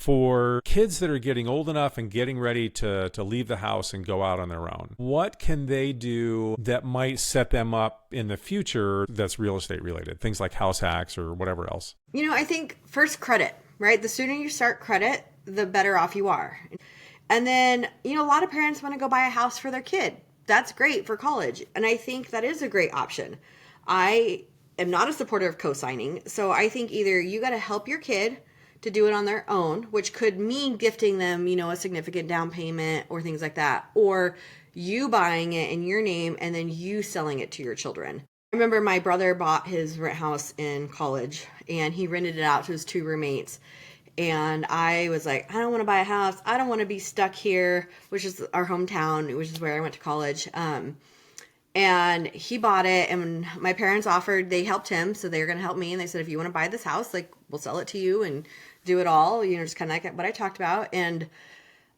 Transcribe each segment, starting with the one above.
for kids that are getting old enough and getting ready to leave the house and go out on their own, what can they do that might set them up in the future that's real estate related? Things like house hacks or whatever else. I think first credit, right? The sooner you start credit, the better off you are. And then, a lot of parents want to go buy a house for their kid. That's great for college. And I think that is a great option. I am not a supporter of co-signing. So I think either you got to help your kid to do it on their own, which could mean gifting them, a significant down payment or things like that, or you buying it in your name and then you selling it to your children. I remember my brother bought his rent house in college and he rented it out to his 2 roommates. And I was like, I don't want to buy a house. I don't want to be stuck here, which is our hometown, which is where I went to college. And he bought it, and my parents offered, they helped him, so they were going to help me. And they said, if you want to buy this house, like, we'll sell it to you and do it all, just kind of like what I talked about. And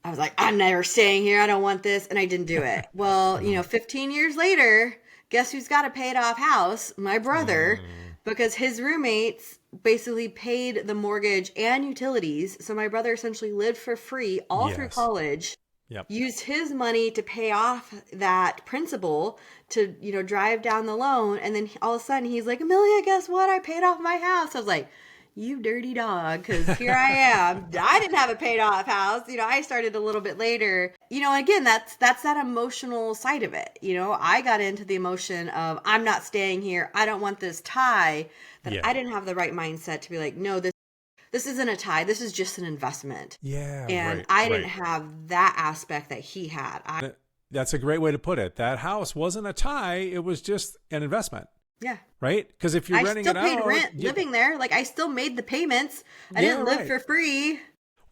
I was like, I'm never staying here. I don't want this. And I didn't do it. Well, 15 years later, guess who's got a paid off house? My brother, because his roommates basically paid the mortgage and utilities. So my brother essentially lived for free all through college. Yep. Used his money to pay off that principal to, drive down the loan. And then all of a sudden he's like, Amelia, guess what? I paid off my house. I was like, you dirty dog, because here I am. I didn't have a paid off house. I started a little bit later. Again, that's that emotional side of it. I got into the emotion of I'm not staying here. I don't want this tie. That I didn't have the right mindset to be like, no, this isn't a tie. This is just an investment. Yeah. And I didn't have that aspect that he had. That's a great way to put it. That house wasn't a tie. It was just an investment. Yeah. Right? Because if you're renting it out. I still paid rent living there. Like, I still made the payments. I didn't live for free.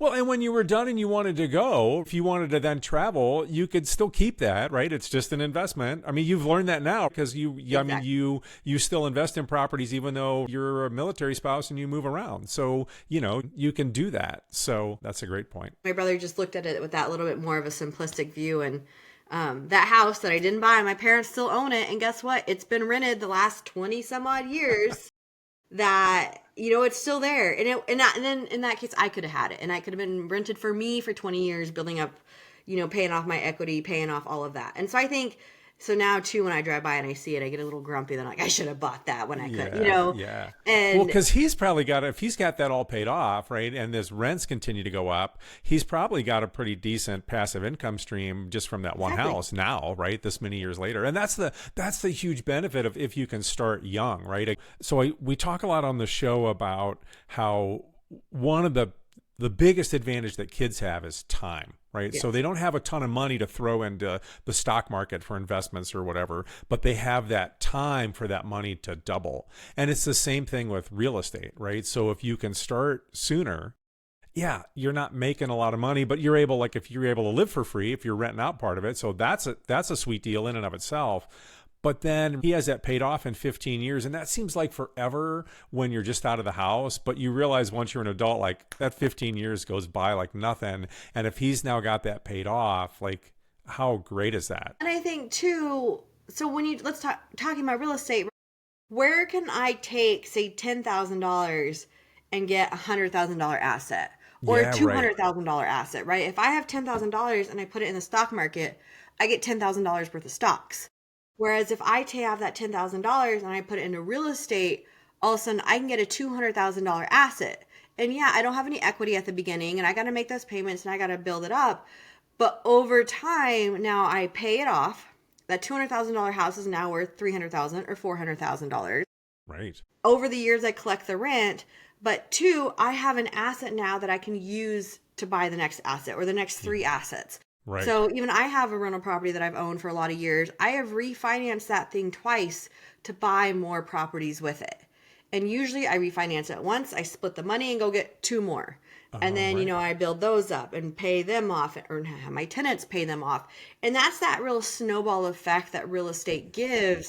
Well, and when you were done and you wanted to go, if you wanted to then travel, you could still keep that, right? It's just an investment. I mean, you've learned that now because you still invest in properties even though you're a military spouse and you move around. So, you can do that. So that's a great point. My brother just looked at it with that little bit more of a simplistic view. And that house that I didn't buy, my parents still own it. And guess what? It's been rented the last 20 some odd years. That it's still there, and then in that case I could have had it, and I could have been rented for me for 20 years, building up, paying off my equity, paying off all of that. And so I think so now too, when I drive by and I see it, I get a little grumpy. Then I should have bought that when I could, Yeah. And well, because he's probably if he's got that all paid off, right, and his rents continue to go up, he's probably got a pretty decent passive income stream just from that one house now, right? This many years later, and that's the huge benefit of if you can start young, right? So we talk a lot on the show about how one of the biggest advantage that kids have is time, right? Yes. So they don't have a ton of money to throw into the stock market for investments or whatever, but they have that time for that money to double. And it's the same thing with real estate, right? So if you can start sooner, you're not making a lot of money, but you're able, if you're able to live for free, if you're renting out part of it. So that's a sweet deal in and of itself. But then he has that paid off in 15 years. And that seems like forever when you're just out of the house. But you realize once you're an adult, like that 15 years goes by like nothing. And if he's now got that paid off, like how great is that? And I think too, so when let's talking about real estate, where can I take, say, $10,000 and get a $100,000 asset or a $200,000 asset, right? If I have $10,000 and I put it in the stock market, I get $10,000 worth of stocks. Whereas if I have that $10,000 and I put it into real estate, all of a sudden I can get a $200,000 asset. And I don't have any equity at the beginning and I got to make those payments and I got to build it up. But over time, now I pay it off. That $200,000 house is now worth $300,000 or $400,000. Right. Over the years, I collect the rent. But 2, I have an asset now that I can use to buy the next asset or the next 3 assets. Right. So even I have a rental property that I've owned for a lot of years. I have refinanced that thing twice to buy more properties with it. And usually I refinance it once, I split the money and go get 2 more. And then, I build those up and pay them off or have my tenants pay them off. And that's that real snowball effect that real estate gives.